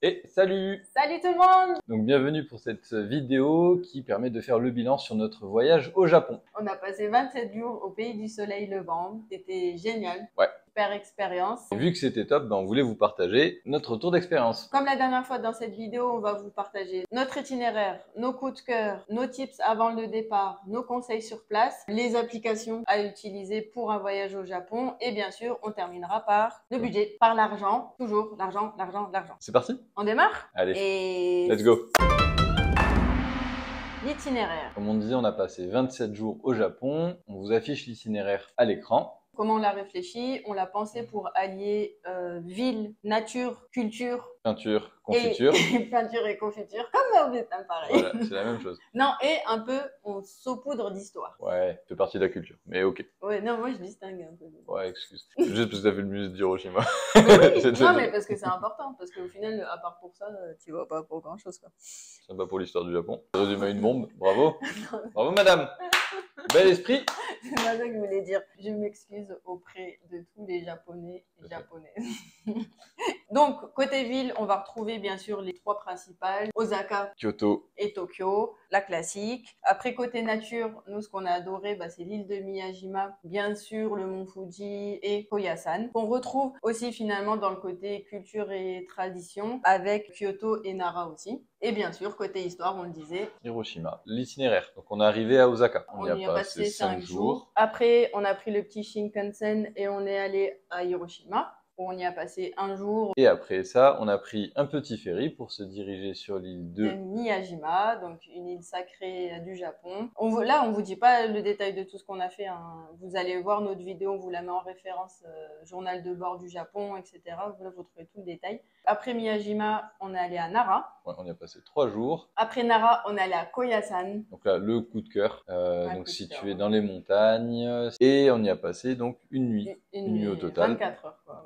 Et salut! Salut tout le monde! Donc bienvenue pour cette vidéo qui permet de faire le bilan sur notre voyage au Japon. On a passé 27 jours au pays du soleil levant. C'était génial. Ouais. Super expérience. Et vu que c'était top, on voulait vous partager notre retour d'expérience. Comme la dernière fois dans cette vidéo, on va vous partager notre itinéraire, nos coups de cœur, nos tips avant le départ, nos conseils sur place, les applications à utiliser pour un voyage au Japon et bien sûr, on terminera par le budget, par l'argent. Toujours l'argent, l'argent, l'argent. C'est parti? On démarre? Allez, et let's go! L'itinéraire. Comme on disait, on a passé 27 jours au Japon. On vous affiche l'itinéraire à l'écran. Comment on l'a réfléchi? On l'a pensé pour allier ville, nature, culture. Peinture, confiture. Et peinture et confiture, comme au Vietnam, pareil. Voilà, c'est la même chose. Non, et un peu, on saupoudre d'histoire. Ouais, fait partie de la culture, mais ok. Ouais, non, moi je distingue un peu. Ouais, excuse. Juste parce que t'as fait le musée d'Hiroshima. Oui, non, mais parce que c'est important, parce qu'au final, à part pour ça, tu vois pas pour grand chose, quoi. Sympa pour l'histoire du Japon. Résumé à une bombe, bravo. Bravo madame. Bel esprit. C'est pas ça que je voulais dire. Je m'excuse auprès de tous les Japonais et Japonaises. Donc, côté ville, on va retrouver bien sûr les trois principales, Osaka, Kyoto et Tokyo, la classique. Après, côté nature, nous, ce qu'on a adoré, c'est l'île de Miyajima, bien sûr, le mont Fuji et Koyasan. On retrouve aussi finalement dans le côté culture et tradition, avec Kyoto et Nara aussi. Et bien sûr, côté histoire, on le disait, Hiroshima. L'itinéraire. Donc, on est arrivé à Osaka. On y a passé 5 jours. jours. Après, on a pris le petit Shinkansen et on est allé à Hiroshima. On y a passé un jour. Et après ça, on a pris un petit ferry pour se diriger sur l'île de Miyajima, donc une île sacrée du Japon. Là, on vous dit pas le détail de tout ce qu'on a fait. Hein. Vous allez voir notre vidéo, on vous la met en référence, journal de bord du Japon, etc. Là, vous trouvez tout le détail. Après Miyajima, on est allé à Nara. Ouais, on y a passé 3 jours. Après Nara, on est allé à Koyasan. Donc là, le coup de cœur, donc situé dans les montagnes. Et on y a passé donc une nuit. Une nuit au total. 24 heures. Quoi.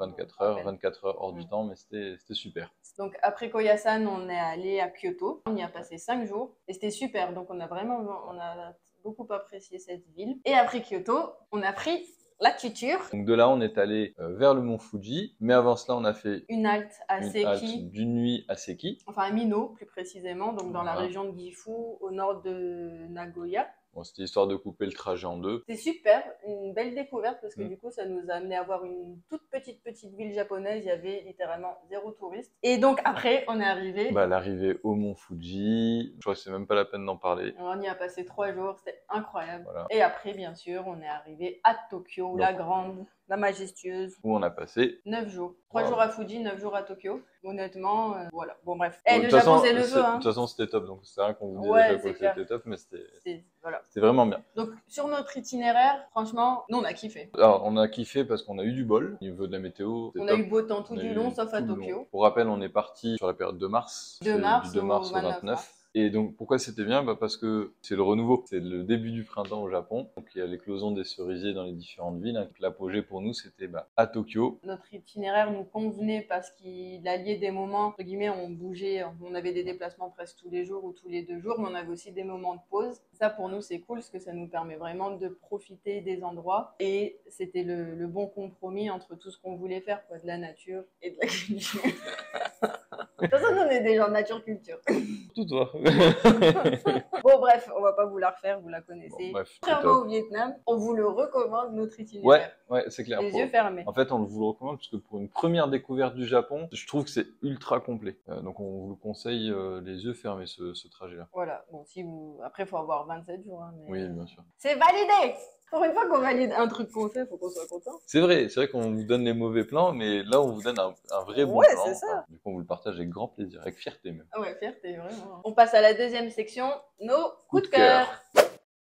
24 heures hors du temps, mais c'était super. Donc après Koyasan, on est allé à Kyoto. On y a passé 5 jours et c'était super. Donc on a beaucoup apprécié cette ville. Et après Kyoto, on a pris la tuture. Donc de là, on est allé vers le mont Fuji, mais avant cela, on a fait une halte à Seki, d'une nuit à Seki. Enfin à Mino plus précisément, donc dans la région de Gifu, au nord de Nagoya. Bon, c'était histoire de couper le trajet en deux. C'était super, une belle découverte parce que du coup ça nous a amené à voir une toute petite ville japonaise, il y avait littéralement 0 touriste. Et donc après on est arrivé... l'arrivée au mont Fuji, je crois que c'est même pas la peine d'en parler. On y a passé 3 jours, c'était incroyable. Voilà. Et après bien sûr on est arrivé à Tokyo, donc, la grande, la majestueuse. Où on a passé 9 jours. 3 jours à Fuji, 9 jours à Tokyo. Honnêtement, voilà. Bon, bref. Le Japon, c'est le jeu. De toute façon, c'était top. Donc, c'est rien qu'on vous dise à chaque fois que c'était top, mais c'était vraiment bien. Donc, sur notre itinéraire, franchement, nous, on a kiffé. Alors, on a kiffé parce qu'on a eu du bol au niveau de la météo. On a eu beau temps tout du long, sauf à Tokyo. Pour rappel, on est parti sur la période de mars. Du 2 mars au 29. Et donc, pourquoi c'était bien? Parce que c'est le renouveau. C'est le début du printemps au Japon. Donc, il y a l'éclosion des cerisiers dans les différentes villes. Donc, l'apogée pour nous, c'était à Tokyo. Notre itinéraire nous convenait parce qu'il alliait des moments, entre guillemets, on bougeait, on avait des déplacements presque tous les jours ou tous les 2 jours, mais on avait aussi des moments de pause. Ça, pour nous, c'est cool parce que ça nous permet vraiment de profiter des endroits. Et c'était le bon compromis entre tout ce qu'on voulait faire, quoi, de la nature et de la culture. De toute façon, nous, on est des gens de nature-culture. Tout toi. Bon, bref, on va pas vous la refaire, vous la connaissez. Bon, Contrairement au Vietnam, on vous le recommande, notre itinéraire. Ouais, c'est clair. Les yeux fermés. En fait, on vous le recommande parce que pour une première découverte du Japon, je trouve que c'est ultra complet. Donc, on vous le conseille les yeux fermés, ce trajet-là. Voilà. Bon, après, il faut avoir 27 jours. Hein, mais... Oui, bien sûr. C'est validé! Pour une fois qu'on valide un truc qu'on fait, faut qu'on soit content. C'est vrai qu'on vous donne les mauvais plans, mais là, on vous donne un vrai bon plan. Ouais, c'est ça. Du coup, on vous le partage avec grand plaisir, avec fierté même. Ah ouais, fierté, vraiment. On passe à la deuxième section, nos coups de cœur.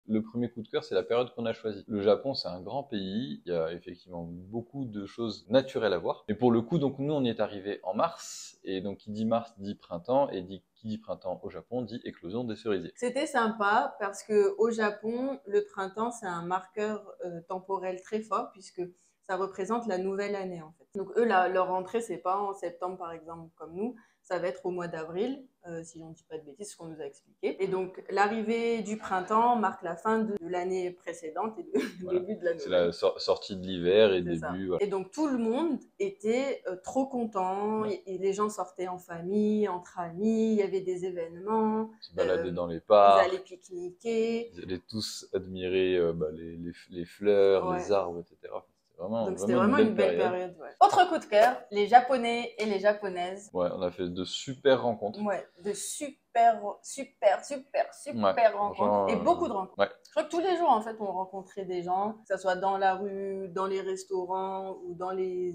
Le premier coup de cœur, c'est la période qu'on a choisie. Le Japon, c'est un grand pays. Il y a effectivement beaucoup de choses naturelles à voir. Et pour le coup, donc, nous, on y est arrivé en mars. Et donc, qui dit mars dit printemps. Et qui dit printemps au Japon dit éclosion des cerisiers. C'était sympa parce que au Japon, le printemps, c'est un marqueur temporel très fort puisque ça représente la nouvelle année, en fait. Donc, eux, leur rentrée, c'est pas en septembre, par exemple, comme nous. ça va être au mois d'avril, si on ne dit pas de bêtises, ce qu'on nous a expliqué. Et donc, l'arrivée du printemps marque la fin de l'année précédente et le Voilà. début de la C'est nouvelle. la sortie de l'hiver et C'est ça. début. Voilà. Et donc, tout le monde était trop content. Ouais. Et les gens sortaient en famille, entre amis, il y avait des événements. Se balader dans les Ils parcs. allaient pique-niquer. Ils allaient tous admirer les fleurs, Ouais. les arbres, etc. Donc, c'était Vraiment vraiment une belle période. Ouais. Autre coup de cœur, les Japonais et les Japonaises. Ouais, on a fait de super rencontres. Ouais, de super rencontres. Genre, Et beaucoup de rencontres. Ouais. Je crois que tous les jours, en fait, on rencontrait des gens, que ce soit dans la rue, dans les restaurants ou dans les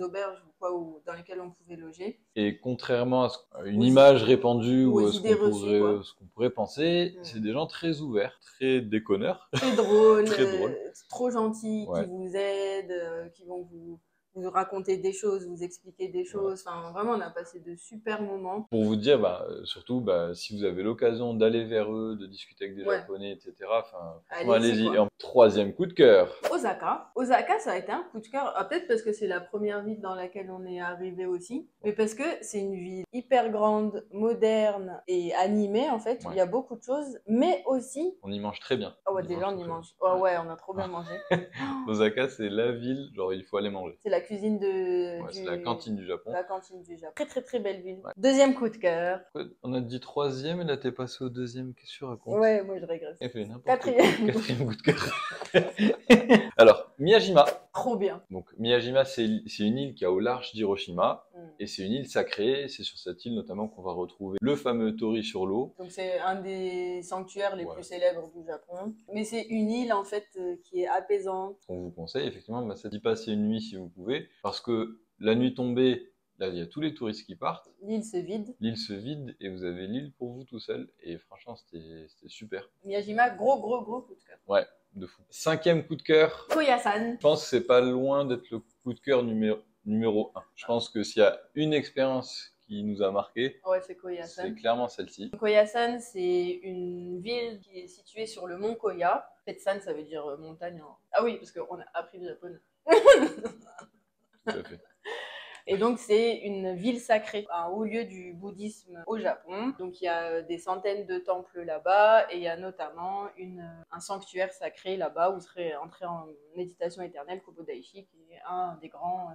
auberges ou quoi, ou dans lesquelles on pouvait loger. Et contrairement à une Aux image répandue ou ou aux à ce idées qu'on reçues, quoi. pourrait penser, Mm. c'est des gens très ouverts, très déconneurs. Très drôles, Très drôles. trop gentils, Ouais. qui vous aident, qui vont vous raconter des choses, vous expliquer des choses. Enfin, vraiment, on a passé de super moments. Pour vous dire, surtout, si vous avez l'occasion d'aller vers eux, de discuter avec des Ouais. Japonais, etc., franchement, Allez-y, allez-y. quoi. Et en troisième coup de cœur. Osaka. Osaka, ça a été un coup de cœur. Peut-être parce que c'est la première ville dans laquelle on est arrivé aussi, mais parce que c'est une ville hyper grande, moderne et animée, en fait. Ouais. Il y a beaucoup de choses, mais aussi... On y mange très bien. Ah ouais, déjà, on y mange. Oh, ouais, on a trop bien mangé. Osaka, c'est la ville, genre, il faut aller manger. C'est la cuisine C'est la cantine du Japon. La cantine du Japon. Très, très, très belle ville. Ouais. Deuxième coup de cœur. On a dit troisième, et là, t'es passé au deuxième. Qu'est-ce que tu racontes? Ouais, moi, je régresse. Elle fait n'importe Quatrième. quoi. Quatrième coup de cœur. Alors, Miyajima. Trop bien. Donc, Miyajima, c'est une île qui est au large d'Hiroshima. Mm. Et c'est une île sacrée. C'est sur cette île, notamment, qu'on va retrouver le fameux Tori sur l'eau. Donc, c'est un des sanctuaires les Ouais. plus célèbres du Japon. Mais c'est une île, en fait, qui est apaisante. On vous conseille, effectivement, c'est d'y passer une nuit si vous pouvez. Parce que la nuit tombée, là, il y a tous les touristes qui partent. L'île se vide. L'île se vide et vous avez l'île pour vous tout seul. Et franchement, c'était super. Miyajima, gros coup de cœur. Ouais, de fou. Cinquième coup de cœur. Koyasan. Je pense que c'est pas loin d'être le coup de cœur numéro 1. Je pense que s'il y a une expérience qui nous a marqué, Ouais, c'est Koyasan. c'est clairement celle-ci. Koyasan, c'est une ville qui est située sur le mont Koya. Tetsan, ça veut dire montagne. Ah oui, parce qu'on a appris le japonais. Tout à fait. Et donc, c'est une ville sacrée, un haut lieu du bouddhisme au Japon. Donc, il y a des centaines de temples là-bas et il y a notamment un sanctuaire sacré là-bas où serait entré en méditation éternelle Kobo Daishi, qui est un des grands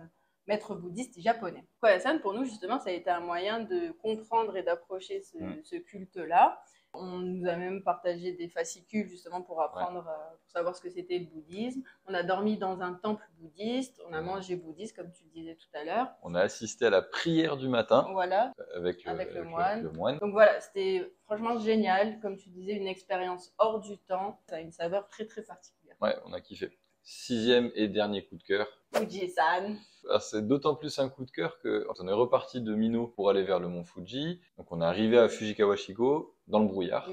maîtres bouddhistes japonais. Koyasan, pour nous, justement, ça a été un moyen de comprendre et d'approcher ce culte-là. On nous a même partagé des fascicules justement pour apprendre, pour savoir ce que c'était le bouddhisme. On a dormi dans un temple bouddhiste, on a mangé bouddhiste comme tu le disais tout à l'heure. On a assisté à la prière du matin Voilà, avec le moine. Donc voilà, c'était franchement génial, comme tu disais, une expérience hors du temps. Ça a une saveur très très particulière. Ouais, on a kiffé. Sixième et dernier coup de cœur. Fuji-san. C'est d'autant plus un coup de cœur que on est reparti de Mino pour aller vers le mont Fuji. Donc on est arrivé à Fujikawashiko dans le brouillard.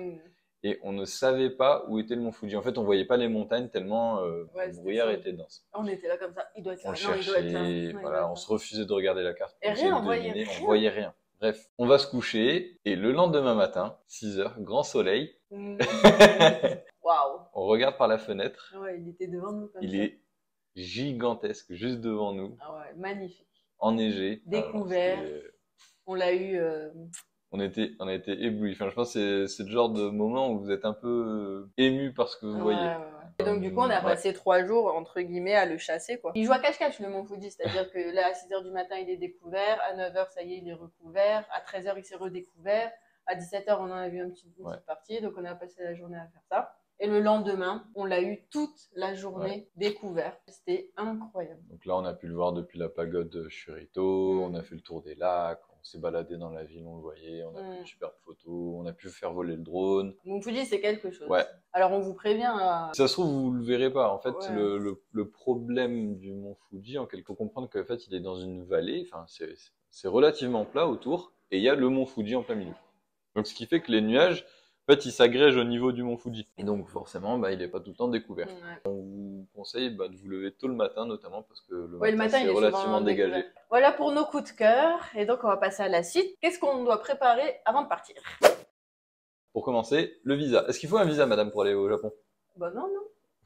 Et on ne savait pas où était le mont Fuji. En fait, on voyait pas les montagnes tellement le brouillard était dense. On était là comme ça, il doit être là. On cherchait, voilà, on se refusait de regarder la carte. Et rien, on voyait rien. Bref, on va se coucher et le lendemain matin, 6h, grand soleil. Waouh. On regarde par la fenêtre. Ouais, il était devant nous comme il ça. est gigantesque, juste devant nous. Ah ouais, magnifique. Enneigé. Découvert. On l'a eu. On a été éblouis. Enfin, je pense que c'est le genre de moment où vous êtes un peu ému par ce que vous voyez. Ouais. Et donc, du coup, on a passé 3 jours, entre guillemets, à le chasser, quoi. Il joue à cache-cache, le mont Fuji. C'est-à-dire que là, à 6h du matin, il est découvert. À 9h, ça y est, il est recouvert. À 13h, il s'est redécouvert. À 17h, on en a vu une petite partie. Donc, on a passé la journée à faire ça. Et le lendemain, on l'a eu toute la journée découvert. C'était incroyable. Donc là, on a pu le voir depuis la pagode Shurito. On a fait le tour des lacs. On s'est baladé dans la ville, on le voyait. On a pris une superbe photo. On a pu faire voler le drone. Mont Fuji, c'est quelque chose. Ouais. Alors, on vous prévient. Si ça se trouve, vous le verrez pas. En fait, le problème du mont Fuji, il faut comprendre qu'en fait, il est dans une vallée. Enfin, c'est relativement plat autour. Et il y a le mont Fuji en plein milieu. Donc, ce qui fait que les nuages, en fait, il s'agrège au niveau du mont Fuji. Et donc, forcément, il n'est pas tout le temps découvert. On vous conseille de vous lever tôt le matin, notamment parce que le matin, c'est relativement dégagé. Voilà pour nos coups de cœur. Et donc, on va passer à la suite. Qu'est-ce qu'on doit préparer avant de partir? Pour commencer, le visa. Est-ce qu'il faut un visa, madame, pour aller au Japon? Bah non.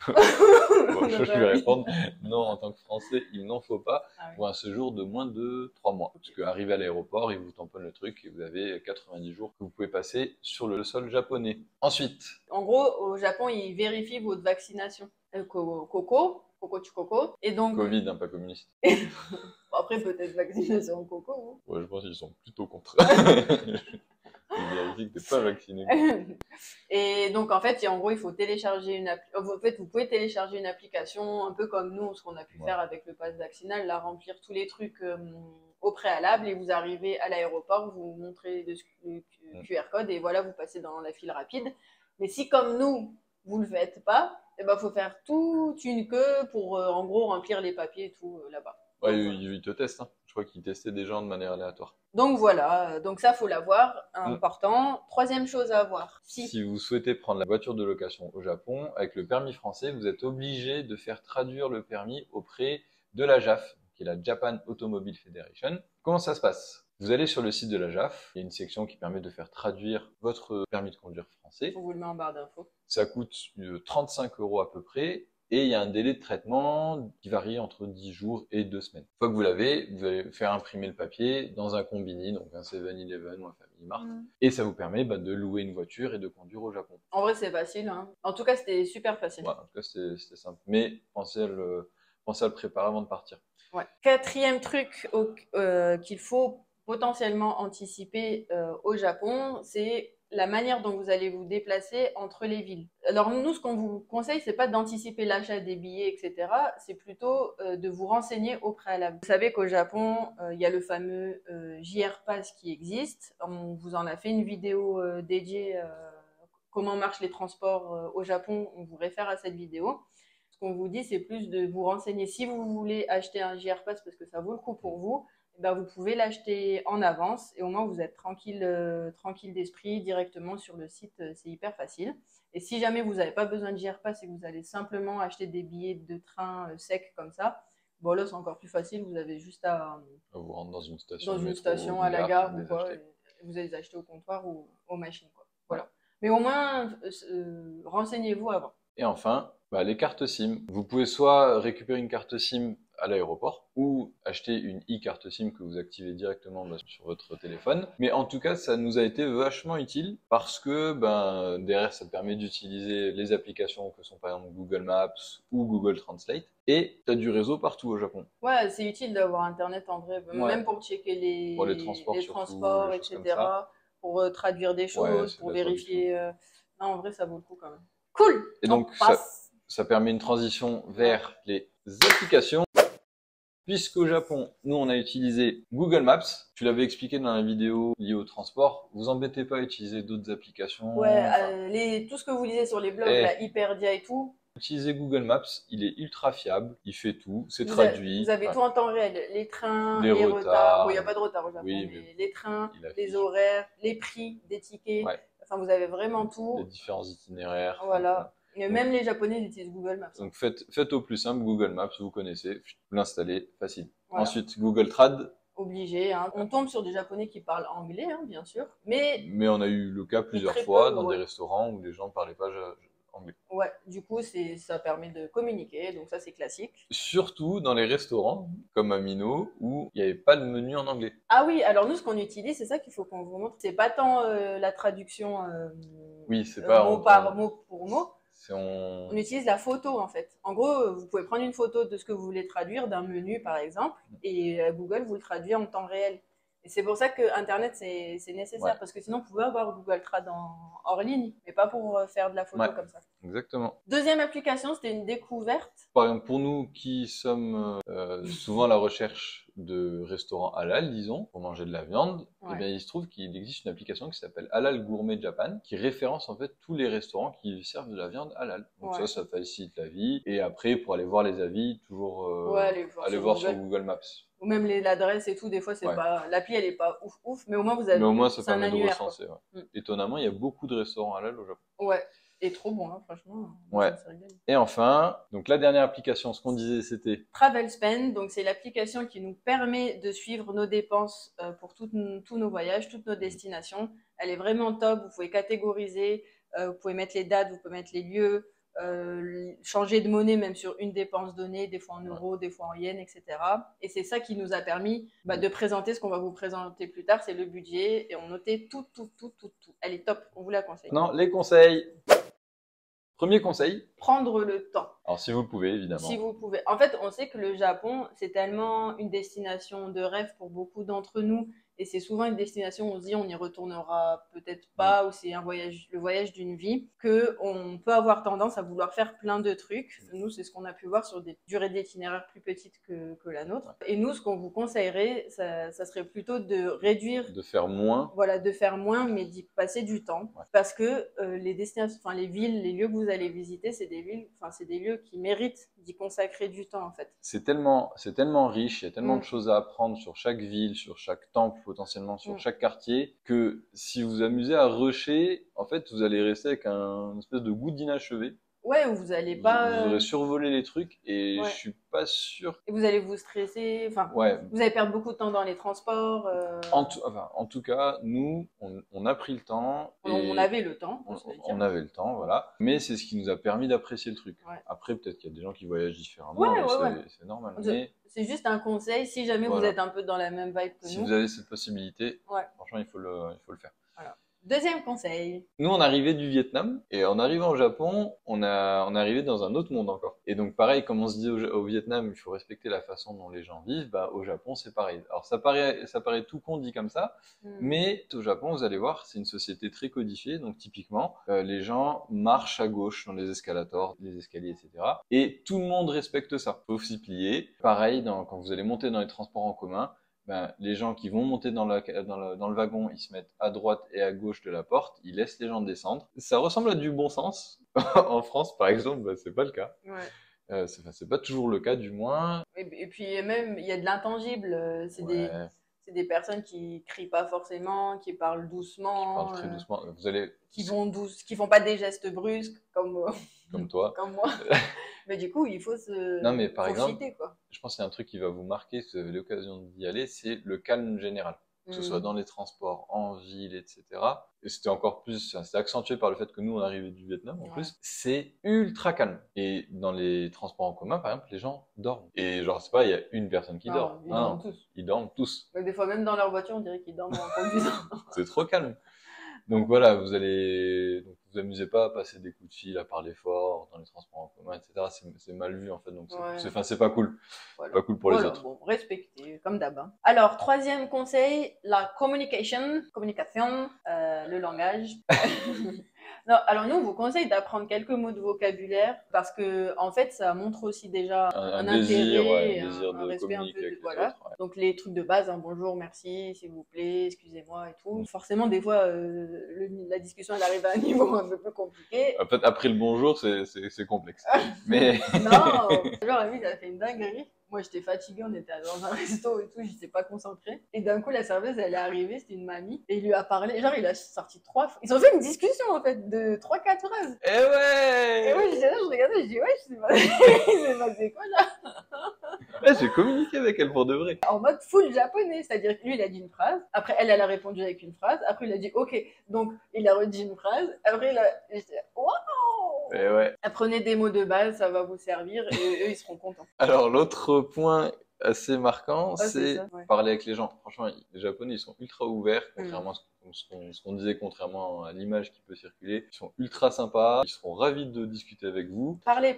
Bon, je vais répondre non, en tant que Français, il n'en faut pas Ah oui. pour un séjour de moins de 3 mois. Parce qu'arrivé à l'aéroport, ils vous tamponnent le truc et vous avez 90 jours que vous pouvez passer sur le sol japonais. Ensuite, En gros, au Japon, ils vérifient votre vaccination. Coco tu coco. Et donc, Covid, hein, pas communiste. après, peut-être vaccination au coco. Ouais, je pense qu'ils sont plutôt contre. Ils vérifient que t'es pas vacciné. Et donc, en fait, en gros, il faut télécharger une application. En fait, vous pouvez télécharger une application, un peu comme nous, ce qu'on a pu Ouais. faire avec le pass vaccinal, là, remplir tous les trucs au préalable, et vous arrivez à l'aéroport, vous montrez le QR code, et voilà, vous passez dans la file rapide. Mais si, comme nous, vous le faites pas, il faut faire toute une queue pour, en gros, remplir les papiers et tout là-bas. Ouais, Donc, voilà. ils te testent. Hein. Je crois qu'ils testaient des gens de manière aléatoire. Donc voilà, donc ça, faut l'avoir, important. Troisième chose à avoir. Si vous souhaitez prendre la voiture de location au Japon, avec le permis français, vous êtes obligé de faire traduire le permis auprès de la JAF, qui est la Japan Automobile Federation. Comment ça se passe? Vous allez sur le site de la JAF, il y a une section qui permet de faire traduire votre permis de conduire français. On vous le met en barre d'infos. Ça coûte 35 € à peu près. Et il y a un délai de traitement qui varie entre 10 jours et 2 semaines. Une fois que vous l'avez, vous allez faire imprimer le papier dans un combini, donc un 7-Eleven ou un Family Mart. Et ça vous permet de louer une voiture et de conduire au Japon. En vrai, c'est facile. Hein. En tout cas, c'était super facile. Ouais, en tout cas, c'était simple. Mais pensez à le préparer avant de partir. Ouais. Quatrième truc qu'il faut potentiellement anticiper au Japon, c'est la manière dont vous allez vous déplacer entre les villes. Alors nous, ce qu'on vous conseille, c'est pas d'anticiper l'achat des billets, etc. C'est plutôt de vous renseigner au préalable. Vous savez qu'au Japon, il y a le fameux JR Pass qui existe. On vous en a fait une vidéo dédiée comment marchent les transports au Japon. On vous réfère à cette vidéo. Ce qu'on vous dit, c'est plus de vous renseigner. Si vous voulez acheter un JR Pass parce que ça vaut le coup pour vous, vous pouvez l'acheter en avance et au moins vous êtes tranquille d'esprit directement sur le site. C'est hyper facile. Et si jamais vous n'avez pas besoin de JR Pass et que vous allez simplement acheter des billets de train secs comme ça, bon là c'est encore plus facile. Vous avez juste à vous rendre dans une station, à la gare ou quoi, et vous allez les acheter au comptoir ou aux machines, quoi. Voilà. Mais au moins renseignez-vous avant. Et enfin, les cartes SIM. Vous pouvez soit récupérer une carte SIM à l'aéroport ou acheter une e-carte SIM que vous activez directement sur votre téléphone. Mais en tout cas, ça nous a été vachement utile parce que derrière, ça permet d'utiliser les applications que sont par exemple Google Maps ou Google Translate. Et tu as du réseau partout au Japon. Ouais, c'est utile d'avoir Internet en vrai, même pour checker pour les transports, etc., pour traduire des choses, pour vérifier. Non, en vrai, ça vaut le coup quand même. Cool. Et donc, ça permet une transition vers les applications. Puisqu'au Japon, nous, on a utilisé Google Maps. Tu l'avais expliqué dans la vidéo liée au transport. Vous embêtez pas à utiliser d'autres applications. Ouais, tout ce que vous lisez sur les blogs, la Hyperdia et tout. Utilisez Google Maps, il est ultra fiable, il fait tout, c'est traduit. Vous avez tout en temps réel, les trains, les retards. Bon, il n'y a pas de retard au Japon, mais les trains, les horaires, les prix des tickets. Ouais. Enfin, vous avez vraiment tout. Les différents itinéraires. Voilà. Et même les Japonais utilisent Google Maps. Donc faites au plus simple Google Maps, vous connaissez, vous l'installez, facile. Voilà. Ensuite, Google Trad. Obligé. Hein. On tombe sur des Japonais qui parlent anglais, hein, bien sûr. Mais on a eu le cas plusieurs fois dans des restaurants où les gens ne parlaient pas anglais. Ouais, du coup, ça permet de communiquer, donc ça, c'est classique. Surtout dans les restaurants, comme à Mino, où il n'y avait pas de menu en anglais. Ah oui, alors nous, ce qu'on utilise, c'est ça qu'il faut qu'on vous montre. C'est pas tant la traduction oui, c'est pas mot par mot pour mot. On utilise la photo, en fait. En gros, vous pouvez prendre une photo de ce que vous voulez traduire, d'un menu, par exemple, et Google vous le traduit en temps réel. Et c'est pour ça que Internet, c'est nécessaire, parce que sinon, vous pouvez avoir Google Trad hors ligne, mais pas pour faire de la photo comme ça. Exactement. Deuxième application, c'était une découverte. Par exemple, pour nous qui sommes souvent à la recherche de restaurants halal, disons, pour manger de la viande, il se trouve qu'il existe une application qui s'appelle Halal Gourmet Japan, qui référence en fait tous les restaurants qui servent de la viande halal. Donc ça facilite la vie. Et après, pour aller voir les avis, toujours aller voir sur Google Maps. Ou même l'adresse et tout, des fois, c'est pas l'appli, elle est pas ouf, mais au moins vous avez. Mais au moins, ça permet de recenser. Étonnamment, il y a beaucoup de restaurants halal au Japon. Ouais. Et trop bon, hein, franchement. Ouais. Et enfin, donc la dernière application, ce qu'on disait, c'était Travel Spend. Donc c'est l'application qui nous permet de suivre nos dépenses pour tous nos voyages, toutes nos destinations. Elle est vraiment top. Vous pouvez catégoriser, vous pouvez mettre les dates, vous pouvez mettre les lieux, changer de monnaie même sur une dépense donnée, des fois en euros, des fois en yens, etc. Et c'est ça qui nous a permis de présenter ce qu'on va vous présenter plus tard, c'est le budget, et on notait tout. Elle est top, on vous la conseille. Non, les conseils. Premier conseil. Prendre le temps. Alors si vous le pouvez, évidemment. Si vous pouvez. En fait, on sait que le Japon, c'est tellement une destination de rêve pour beaucoup d'entre nous. Et c'est souvent une destination où on se dit on n'y retournera peut-être pas, ou c'est le voyage d'une vie, qu'on peut avoir tendance à vouloir faire plein de trucs. Nous, c'est ce qu'on a pu voir sur des durées d'itinéraire plus petites que la nôtre. Et nous, ce qu'on vous conseillerait, ça serait plutôt de réduire. De faire moins. Voilà, de faire moins, mais d'y passer du temps. Ouais. Parce que les destinations, enfin les villes, les lieux que vous allez visiter, c'est des lieux qui méritent d'y consacrer du temps, en fait. C'est tellement riche, il y a tellement de choses à apprendre sur chaque ville, sur chaque temple, potentiellement sur chaque quartier, que si vous vous amusez à rusher, en fait, vous allez rester avec une espèce de goût d'inachevé. Ouais, où vous allez pas... Vous aurez survolé les trucs et je suis pas sûr... Et vous allez vous stresser, vous allez perdre beaucoup de temps dans les transports. En tout cas, nous, on a pris le temps. On avait le temps. On avait le temps, voilà. Mais c'est ce qui nous a permis d'apprécier le truc. Ouais. Après, peut-être qu'il y a des gens qui voyagent différemment, c'est normal. Mais... C'est juste un conseil, si jamais vous êtes un peu dans la même vibe que nous. Si vous avez cette possibilité, franchement, il faut le faire. Voilà. Deuxième conseil. Nous, on arrivait du Vietnam et en arrivant au Japon, on est arrivé dans un autre monde encore. Et donc, pareil, comme on se dit au Vietnam, il faut respecter la façon dont les gens vivent, au Japon, c'est pareil. Alors, ça paraît tout con dit comme ça, mais au Japon, vous allez voir, c'est une société très codifiée. Donc, typiquement, les gens marchent à gauche dans les escalators, les escaliers, etc. Et tout le monde respecte ça. Faut s'y plier. Pareil, quand vous allez monter dans les transports en commun, les gens qui vont monter dans le wagon, ils se mettent à droite et à gauche de la porte, ils laissent les gens descendre. Ça ressemble à du bon sens. En France, par exemple, c'est pas le cas. Ouais. C'est pas toujours le cas, du moins. Et puis même, il y a de l'intangible. C'est des personnes qui crient pas forcément, qui parlent doucement. Qui parlent très doucement. Qui font pas des gestes brusques comme toi. Comme moi. Mais du coup, il faut Non, mais par exemple, profiter, quoi. Je pense qu'il y a un truc qui va vous marquer, si vous avez l'occasion d'y aller, c'est le calme général. Que ce soit dans les transports, en ville, etc. Et c'était encore plus, c'était accentué par le fait que nous, on arrivait du Vietnam, en plus. C'est ultra calme. Et dans les transports en commun, par exemple, les gens dorment. Et genre, c'est pas, il y a une personne qui dort. Ils dorment tous. Ils dorment tous. Mais des fois, même dans leur voiture, on dirait qu'ils dorment en conduisant. C'est trop calme. Donc voilà, vous amusez pas à passer des coups de fil, à parler fort dans les transports en commun, etc. C'est mal vu, en fait, donc c'est pas cool. Voilà. Pas cool pour les autres. Bon, respectez, comme d'hab. Alors, troisième conseil, la communication, le langage. Non, alors nous, on vous conseille d'apprendre quelques mots de vocabulaire parce que, en fait, ça montre aussi déjà un intérêt, un respect un peu. Voilà. Donc, les trucs de base, bonjour, merci, s'il vous plaît, excusez-moi et tout. Forcément, des fois, la discussion, elle arrive à un niveau un peu plus compliqué. En fait, après le bonjour, c'est complexe. Mais... Non, genre, la vie, ça a fait une dinguerie. Moi, j'étais fatiguée, on était dans un resto et tout, j'étais pas concentrée. Et d'un coup, la serveuse, elle est arrivée, c'était une mamie, et il lui a parlé. Genre, il a sorti 3 fois. Ils ont fait une discussion, en fait, de 3-4 phrases. Eh ouais! Et moi, j'étais là, je regardais, je dis, ouais, c'est passé quoi, là? Ouais, j'ai communiqué avec elle pour de vrai. En mode full japonais, c'est-à-dire que lui, il a dit une phrase, après, elle a répondu avec une phrase, après, il a dit, ok, donc, il a redit une phrase, après, j'étais, waouh! Et ouais. Apprenez des mots de base, ça va vous servir, et eux, ils seront contents. Alors, l'autre point assez marquant, c'est parler avec les gens. Franchement, les Japonais, ils sont ultra ouverts, contrairement à ce qu'on disait, contrairement à l'image qui peut circuler. Ils sont ultra sympas, ils seront ravis de discuter avec vous. Parlez,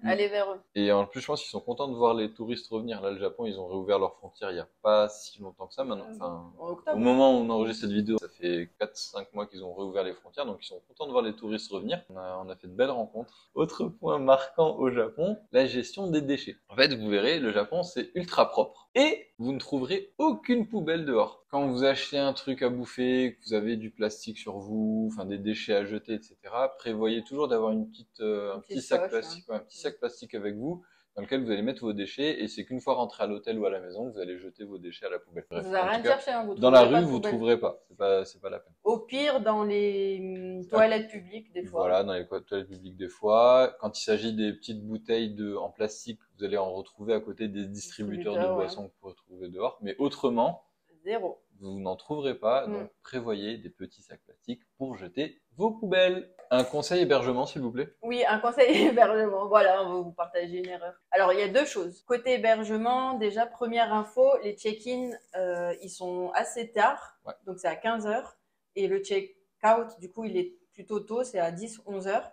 allez vers eux. Et en plus, je pense qu'ils sont contents de voir les touristes revenir. Là, le Japon, ils ont réouvert leurs frontières il n'y a pas si longtemps que ça maintenant. Enfin, au moment où on enregistre cette vidéo, ça fait 4-5 mois qu'ils ont réouvert les frontières, donc ils sont contents de voir les touristes revenir. On a fait de belles rencontres. Autre point marquant au Japon, la gestion des déchets. En fait, vous verrez, le Japon, c'est ultra propre. Et vous ne trouverez aucune poubelle dehors. Quand vous achetez un truc à bouffer, que vous avez du plastique sur vous, enfin des déchets à jeter, etc., prévoyez toujours d'avoir un petit sac plastique, un petit sac plastique avec vous, dans lequel vous allez mettre vos déchets, et c'est qu'une fois rentré à l'hôtel ou à la maison, vous allez jeter vos déchets à la poubelle. Bref, vous n'avez rien cherché, vous dans la rue, vous ne trouverez pas. C'est pas la peine. Au pire, dans les toilettes publiques, des fois. Voilà, dans les toilettes publiques, des fois. Quand il s'agit des petites bouteilles en plastique, vous allez en retrouver à côté des distributeurs de boissons que vous pouvez trouver dehors. Mais autrement, zéro. vous n'en trouverez pas, donc prévoyez des petits sacs plastiques pour jeter vos poubelles. Un conseil hébergement, s'il vous plaît? Oui, un conseil hébergement. Voilà, on va vous partager une erreur. Alors, il y a deux choses. Côté hébergement, déjà, première info, les check-in, ils sont assez tard. Ouais. Donc, c'est à 15 heures. Et le check-out, du coup, il est plutôt tôt, c'est à 10-11 heures.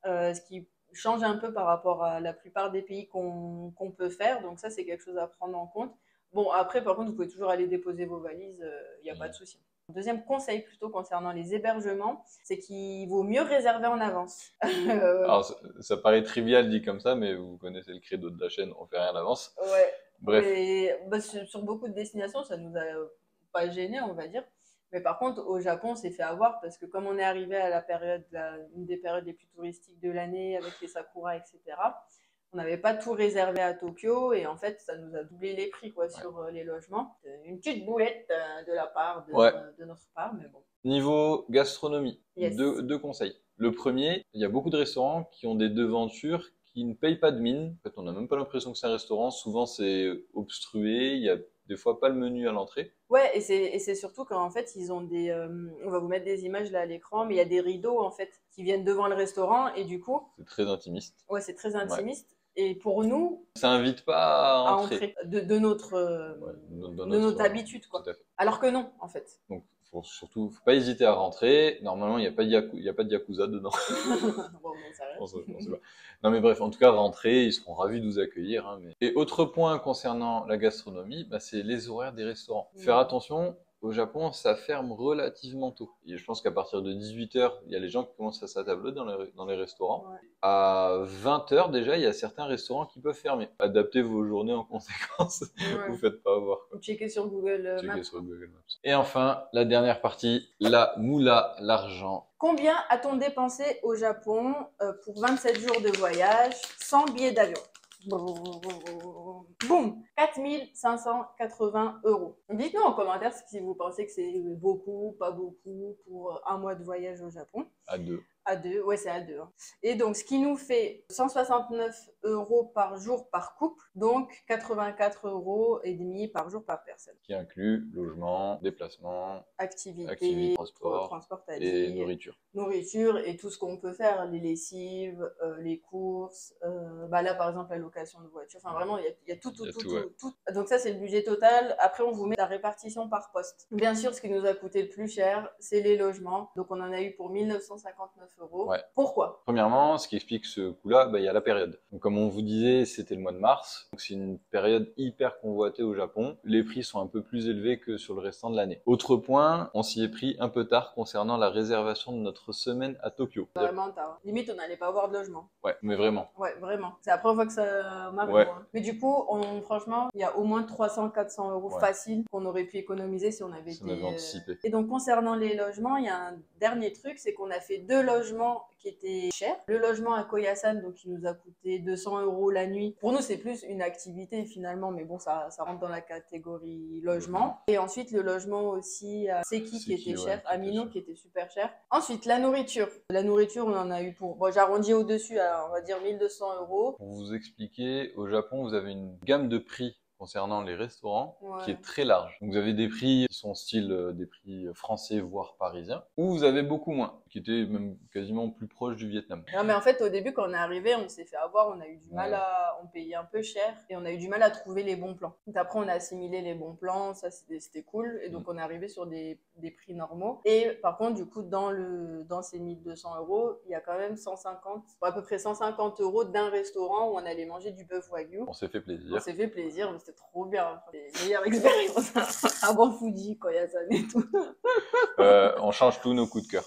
Ce qui change un peu par rapport à la plupart des pays qu'on peut faire. Donc, ça, c'est quelque chose à prendre en compte. Bon, après, par contre, vous pouvez toujours aller déposer vos valises, il n'y a pas de souci. Deuxième conseil plutôt concernant les hébergements, c'est qu'il vaut mieux réserver en avance. Alors, ça paraît trivial dit comme ça, mais vous connaissez le credo de la chaîne, on fait rien à l'avance. Ouais. Bref. Mais, bah, sur beaucoup de destinations, ça nous a pas gêné, on va dire. Mais par contre, au Japon, on s'est fait avoir parce que comme on est arrivé à la période, une des périodes les plus touristiques de l'année avec les sakuras, etc., on n'avait pas tout réservé à Tokyo et en fait, ça nous a doublé les prix quoi, sur les logements. Une petite boulette de la part de notre part, mais bon. Niveau gastronomie, Yes. deux conseils. Le premier, il y a beaucoup de restaurants qui ont des devantures qui ne payent pas de mine. En fait, on n'a même pas l'impression que c'est un restaurant. Souvent, c'est obstrué. Il y a des fois pas le menu à l'entrée. Ouais, et c'est surtout qu'en fait, ils ont des... on va vous mettre des images là à l'écran, mais il y a des rideaux en fait qui viennent devant le restaurant et du coup... C'est très intimiste. Ouais, c'est très intimiste. Ouais. Et pour nous... Ça invite pas à entrer. De notre habitude, quoi. Alors que non, en fait. Donc, faut pas hésiter à rentrer. Normalement, il n'y a pas de yakuza dedans. Bon, ça je pense pas. Non, mais bref, en tout cas, rentrez, ils seront ravis de vous accueillir. Hein, mais... Et autre point concernant la gastronomie, bah, c'est les horaires des restaurants. Faire attention. Au Japon, ça ferme relativement tôt. Et je pense qu'à partir de 18 h, il y a les gens qui commencent à s'attabler dans les restaurants. Ouais. À 20 h, déjà, il y a certains restaurants qui peuvent fermer. Adaptez vos journées en conséquence. Ouais. Vous faites pas avoir. Checkez sur Google Maps. Et enfin, la dernière partie, la moula, l'argent. Combien a-t-on dépensé au Japon pour 27 jours de voyage sans billet d'avion? Boum, 4 580 €. Dites-nous en commentaire si vous pensez que c'est beaucoup, pas beaucoup pour un mois de voyage au Japon. À deux. À deux, ouais, c'est à deux. Hein. Et donc, ce qui nous fait 169 € par jour par couple, donc 84,5 € par jour par personne. Qui inclut logement, déplacement, activité, transport et nourriture. Nourriture et tout ce qu'on peut faire, les lessives, les courses, bah là par exemple la location de voiture, enfin vraiment il y a tout. Donc ça c'est le budget total. Après on vous met la répartition par poste. Bien sûr ce qui nous a coûté le plus cher c'est les logements, donc on en a eu pour 1 959 €. Ouais. Pourquoi? Premièrement, ce qui explique ce coût-là, bah, il y a la période. Donc, comme on vous disait, c'était le mois de mars. Donc, c'est une période hyper convoitée au Japon. Les prix sont un peu plus élevés que sur le restant de l'année. Autre point, on s'y est pris un peu tard concernant la réservation de notre semaine à Tokyo. Vraiment tard. Limite, on n'allait pas avoir de logement. Ouais, mais vraiment. Ouais, vraiment. C'est la première fois que ça m'arrive. Ouais. Hein. Mais du coup, franchement, il y a au moins 300-400 € facile qu'on aurait pu économiser si on avait anticipé. Et donc, concernant les logements, il y a un dernier truc, c'est qu'on a fait 2 logements qui étaient chers. Le logement à Koyasan, donc il nous a coûté 200 € la nuit. Pour nous, c'est plus une activité finalement, mais bon, ça rentre dans la catégorie logement. Et ensuite, le logement aussi à Seki qui était cher, à Mino qui était super cher. Ensuite, la nourriture. La nourriture, on en a eu pour... Bon, j'arrondis au-dessus à, on va dire, 1 200 €. Pour vous expliquer, au Japon, vous avez une gamme de prix concernant les restaurants qui est très large. Donc vous avez des prix qui sont style des prix français voire parisiens, ou vous avez beaucoup moins, qui étaient même quasiment plus proches du Vietnam. Non mais en fait au début quand on est arrivé on s'est fait avoir, on a eu du mal on payait un peu cher et on a eu du mal à trouver les bons plans. Donc après on a assimilé les bons plans, ça c'était cool et donc on est arrivé sur des prix normaux. Et par contre du coup dans ces 1 200 €, il y a quand même 150, à peu près 150 € d'un restaurant où on allait manger du bœuf wagyu. On s'est fait plaisir. On s'est fait plaisir, mais c'était trop bien. C'était la meilleure expérience avant Fuji, Koyasan et tout. On change tous nos coups de cœur.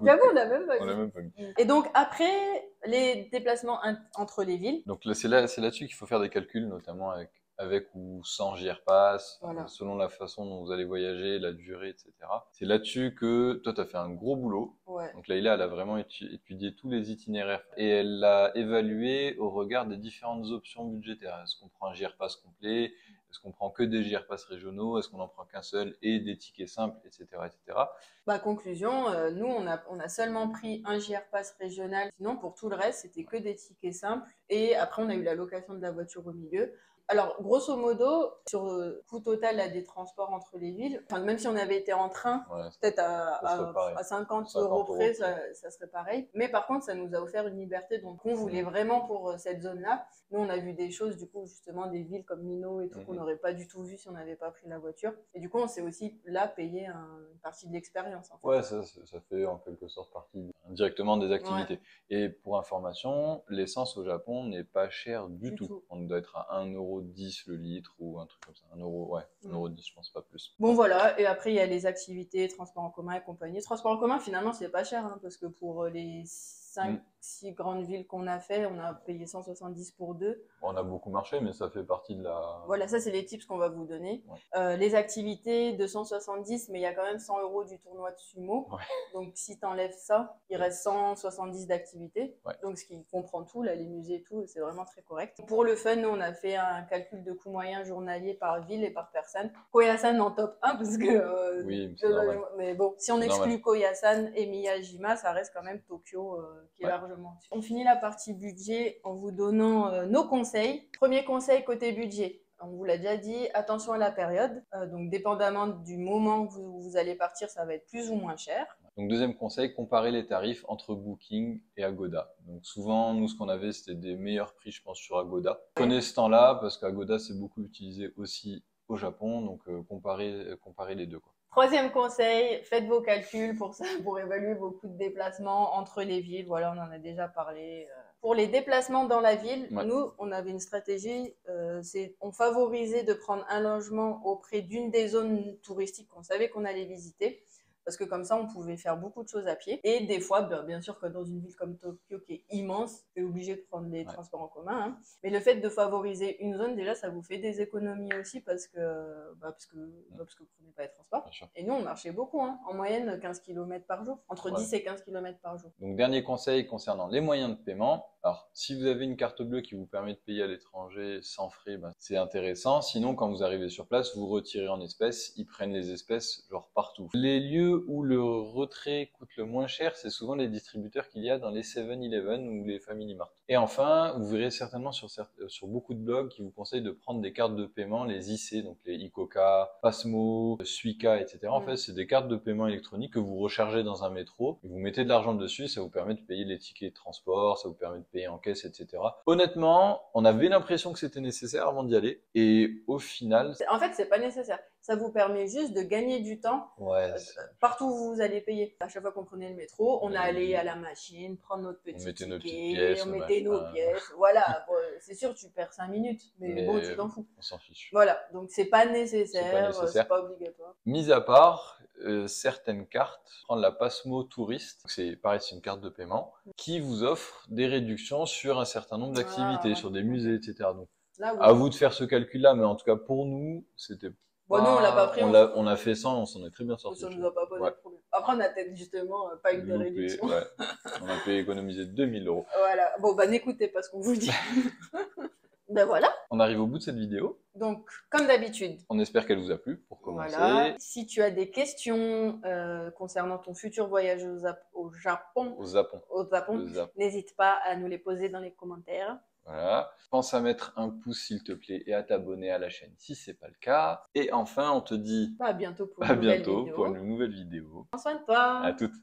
J'avoue, on l'a même pas vu. Et donc après, les déplacements entre les villes. Donc c'est là-dessus qu'il faut faire des calculs, notamment avec ou sans JR Pass, selon la façon dont vous allez voyager, la durée, etc. C'est là-dessus que toi, tu as fait un gros boulot. Ouais. Donc Leïla, elle a vraiment étudié tous les itinéraires et elle l'a évalué au regard des différentes options budgétaires. Est-ce qu'on prend un JR Pass complet? Est-ce qu'on prend que des JR Pass régionaux? Est-ce qu'on en prend qu'un seul et des tickets simples, etc., etc. Bah, conclusion, nous, on a seulement pris un JR Pass régional. Sinon, pour tout le reste, c'était que des tickets simples. Et après, on a eu la location de la voiture au milieu. Alors, grosso modo, sur le coût total là, des transports entre les villes, enfin, même si on avait été en train, Ouais, peut-être ça serait pareil. à 50 50 euros € près, près. ça serait pareil. Mais par contre, ça nous a offert une liberté. Donc, on voulait Mhm. vraiment pour cette zone-là. Nous, on a vu des choses, du coup, justement, des villes comme Minot et tout, qu'on Mhm. n'aurait pas du tout vu si on n'avait pas pris la voiture. Et du coup, on s'est aussi là payé une partie de l'expérience, en fait. Ouais, ça fait en quelque sorte partie directement des Ouais, activités. Et pour information, l'essence au Japon n'est pas chère du du tout. tout. On doit être à 1,10 € le litre ou un truc comme ça. 1 euro, ouais, Mm. 1,10 €, je pense pas plus. Bon, voilà. Et après, il y a les activités, transport en commun et compagnie. Transport en commun, finalement, c'est pas cher, hein, parce que pour les 5, Mm. 6 grandes villes qu'on a fait, on a payé 170 pour deux. On a beaucoup marché, mais ça fait partie de la... Voilà, ça, c'est les tips qu'on va vous donner. Ouais. Les activités, 270, mais il y a quand même 100 € du tournoi de sumo. Ouais. Donc, si tu enlèves ça, il reste 170 d'activités. Ouais. Donc, ce qui comprend tout, là, les musées et tout, c'est vraiment très correct. Pour le fun, nous, on a fait un calcul de coût moyen journalier par ville et par personne. Koyasan en top 1, parce que... Oui, c'est normal. mais bon, si on C'est exclut normal. Koyasan et Miyajima, ça reste quand même Tokyo qui est Ouais. largement dessus. On finit la partie budget en vous donnant nos conseils. Premier conseil côté budget. On vous l'a déjà dit, attention à la période. Donc, dépendamment du moment que vous allez partir, ça va être plus ou moins cher. Donc deuxième conseil, comparer les tarifs entre Booking et Agoda. Donc souvent, nous, ce qu'on avait, c'était des meilleurs prix, je pense, sur Agoda. Prenez ce temps-là, parce qu'Agoda, c'est beaucoup utilisé aussi au Japon, donc comparez les deux, quoi. Troisième conseil, faites vos calculs pour ça, pour évaluer vos coûts de déplacement entre les villes. Voilà, on en a déjà parlé. Pour les déplacements dans la ville, Ouais. nous, on avait une stratégie, on favorisait de prendre un logement auprès d'une des zones touristiques qu'on savait qu'on allait visiter. Parce que comme ça, on pouvait faire beaucoup de choses à pied. Et des fois, bien sûr, que dans une ville comme Tokyo, qui est immense, tu es obligé de prendre les transports en commun. Hein. Mais le fait de favoriser une zone, déjà, ça vous fait des économies aussi parce que vous ne prenez pas les transports. Et nous, on marchait beaucoup, hein, en moyenne 15 km par jour, entre 10 et 15 km par jour. Donc, dernier conseil concernant les moyens de paiement. Alors, si vous avez une carte bleue qui vous permet de payer à l'étranger sans frais, c'est intéressant. Sinon, quand vous arrivez sur place, vous retirez en espèces. Ils prennent les espèces genre partout. Les lieux où le retrait coûte le moins cher, c'est souvent les distributeurs qu'il y a dans les 7-Eleven ou les Family Mart. Et enfin, vous verrez certainement sur beaucoup de blogs qui vous conseillent de prendre des cartes de paiement, les IC, donc les Icoca, Pasmo, Suica, etc. En fait, c'est des cartes de paiement électroniques que vous rechargez dans un métro. Vous mettez de l'argent dessus, ça vous permet de payer les tickets de transport, ça vous permet de payer en caisse, etc. Honnêtement, on avait l'impression que c'était nécessaire avant d'y aller. Et au final... En fait, c'est pas nécessaire. Ça vous permet juste de gagner du temps partout où vous allez payer. À chaque fois qu'on prenait le métro, on allait à la machine, prendre notre petit ticket, on mettait nos pièces. Voilà, bon, c'est sûr, tu perds 5 minutes, mais bon, tu t'en fous. On s'en fiche. Voilà, donc c'est pas nécessaire, c'est pas obligatoire. Mis à part certaines cartes, prendre la Pasmo Touriste, c'est pareil, c'est une carte de paiement, qui vous offre des réductions sur un certain nombre d'activités, sur des musées, etc. Donc, là, à vous de faire ce calcul-là, mais en tout cas pour nous, c'était bon, nous, on l'a pas pris. On a fait ça, on s'en est très bien sorti. Ça nous a pas posé de problème. Après, on a peut-être justement pas eu de réduction. Ouais. On a pu économiser 2000 €. Voilà. Bon, bah, n'écoutez pas ce qu'on vous dit. Ben voilà. On arrive au bout de cette vidéo. Donc, comme d'habitude. On espère qu'elle vous a plu, pour commencer. Voilà. Si tu as des questions concernant ton futur voyage au Japon, n'hésite pas à nous les poser dans les commentaires. Voilà. Pense à mettre un pouce s'il te plaît et à t'abonner à la chaîne si c'est pas le cas. Et enfin, on te dit à bientôt pour une nouvelle vidéo. Prends soin de toi. À toutes.